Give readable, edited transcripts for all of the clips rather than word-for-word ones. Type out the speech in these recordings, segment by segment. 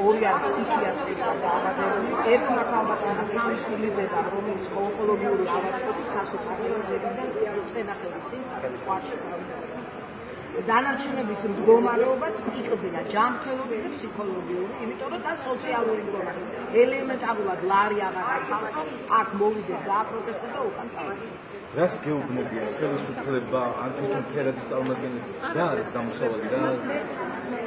ორი არის ფსიქიატრი და ავადმყოფი, ერთმა ქალბატონმა სამი შვილის დედა, რომელიც ონკოლოგიური ავადმყოფის სასოწარებიდან წენახების წინ ყვარში დანარჩენების მდგომარეობაც იწყებინა ჯანმრთელობის და ფსიქოლოგიური, იმიტომ რომ და სოციალური მდგომარეობა. ელემენტარულად ლარი აღარ ახავს, რომ აქ მოვიდეს და აპროტესტო და უკან წავიდეს. რას გეუბნებია ხელისუფლება ან თვითონ თერადის წარმომადგენლები რა არის გამოსავალი და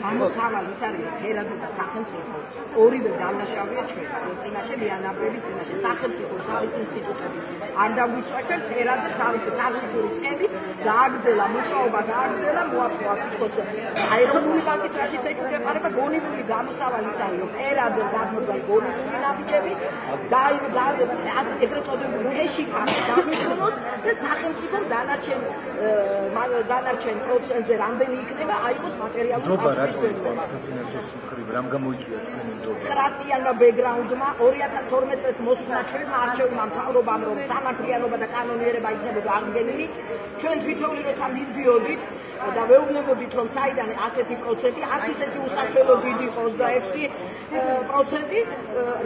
გამოსავალი ის არის თერადი და სახელმწიფო ორივე დამნაშავეა ჩვენ წინაშე მიანაბრების წინაშე სახელმწიფო თავის ინსტიტუტები არ დაგვიწვეთენ თერადი თავისი ტაგრიფური სქემით გააგრძელა მუშაობა გააგრძელა მოაწყვა თვითონ აეროპორტული ბანკის რაშიც ეჩვენება გონებული გამოსავალი ის არის რომ თერადი გადმოდგა გონებული ნაბიჯები და ასე ეგრეთ წოდებული ეშიკა გამიხსნოს და სახელმწიფომ დანარჩენ პროცენტზე რამდენი იქნება აიღოს მატერიალური რამ გამოიწვია თქვენი ნდობა 9 წლიანმა ბექგრაუნდმა 2012 წელს მოსულა ჩვენმა არჩეულმა მთავრობამ რომ სამართლიანობა და კანონიერება იქნებოდა აღდგენილი ჩვენ თვითონი როცა მივდიოდით და ვეუბნებოდით რომ საიდან ასეთი პროცენტი არც ისეთი უსაშველო დიდი 26%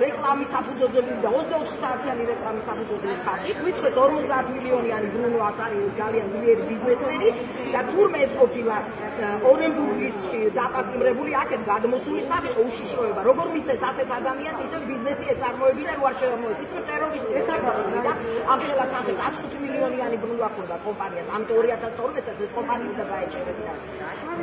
რეკლამის საფუძველზე და 24 საათიანი რეკლამის საფუძველზე ხალხი თვითონ 50 მილიონიანი ბრუნვა არის ძალიან ძლიერი ბიზნესმენი და თურმე ეს ყოფილა ორენბურგში დაპატიმრებული აქეთ გადმოსული სამყარო უშიშროება როგორ მისცეს ასეთ ადამიანს ისე ბიზნესი ეწარმოებინა რო არ შემოეწეს ისე ტერორისტი ეთაბასი და ამ ხელა თანხით 105 მილიონიანი ბრუნვა ჰქონდა კომპანიას ამ 2012 წელს ეს კომპანია და გაეჭერებინა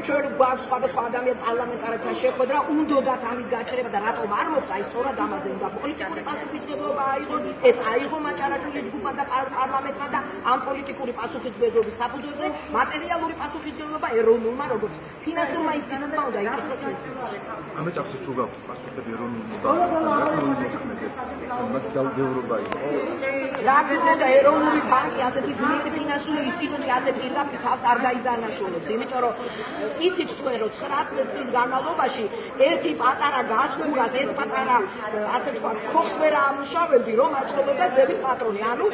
ჩვენ გვაქვს სხვადასხვა ადამიანი პარლამენტარებთან შეხვედრა უნდათ ამის გაჩერება და რატომ არ მოხდა ის სწორად ამაზე უნდა პოლიტიკური პასუხისმგებლობა აიღოს ეს აიღო მაჭარაშვილის ჯგუფმა და პარლამენტმა და ამ პოლიტიკური პასუხისმგებლობის საფუძველზე მატერიალური პასუხისმგებლობა ეროვნულმა როგორც ფინანსურმა ინსტიტუტმა უნდა იკისროს ჩვენს ამ ეტაპზე თუ გაქვთ პასუხები ეროვნულმა მათ დაუბრუნდება რა თქმა ეროვნული ბანკი ასეთი ძლიერი ფინანსური ინსტიტუტი ასე პირდაპირ თავს არ გაიდანაშაულებს იმიტომ რომ იცით თქვენ რომ 9 წლის განმავლობაში ერთი პატარა გასხურას ეს პატარა ასე თქვა ხოხს ვერ ამუშავებდი რომ აწყობოდა ზევით პატრონი ანუ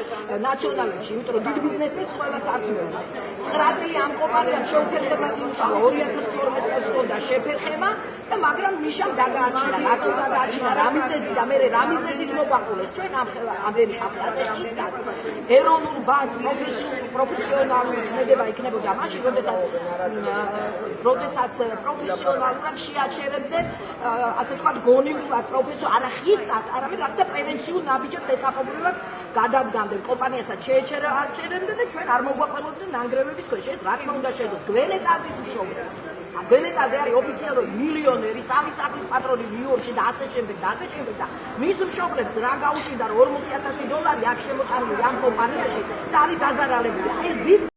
ნაციონალებში იმიტომ რომ დიდ ბიზნესს ყველა საქმეა 9 წელი ამ კომპანიამ შეუფერხებლად იმუშავა 2012 წელს ჰქონდა შეფერხება და მაგრამ მიშამ დაგაარჩინა რატო დაგაარჩინა რამიზეზი და მე რამიზეზით მოგვაყოლეს ჩვენ ამერი ხალხაზე ისეთ ეროვნულ ბანკს პროფესიონალური ქმედება იქნებოდა მაშინ როდესაც პროფესიონალურად შეაჩერებდნენ ასე ვთქვათ გონივრად პროფესიო არა ხისად არამედ რაღაცა პრევენციულ ნაბიჯებს ეტაპობრივად გადადგამდნენ კომპანიასაც შეეჩერებდნენ და ჩვენ არ მოგვაყოლოდნენ ნანგრევების ქვეშ ეს რა თქმა უნდა შეძლოს გველეტაძის მშობლი გველეტაძე არის ოფიციალური მილიონერი სამი სახლის პატრონი ნიუ-იორკში და ასე შემდეგ და მის მშობლებს რა გაუჩნდა რომ $40,000 აქ შემოტანილი ამ კომპანიაში და არის დაზარალებული ეს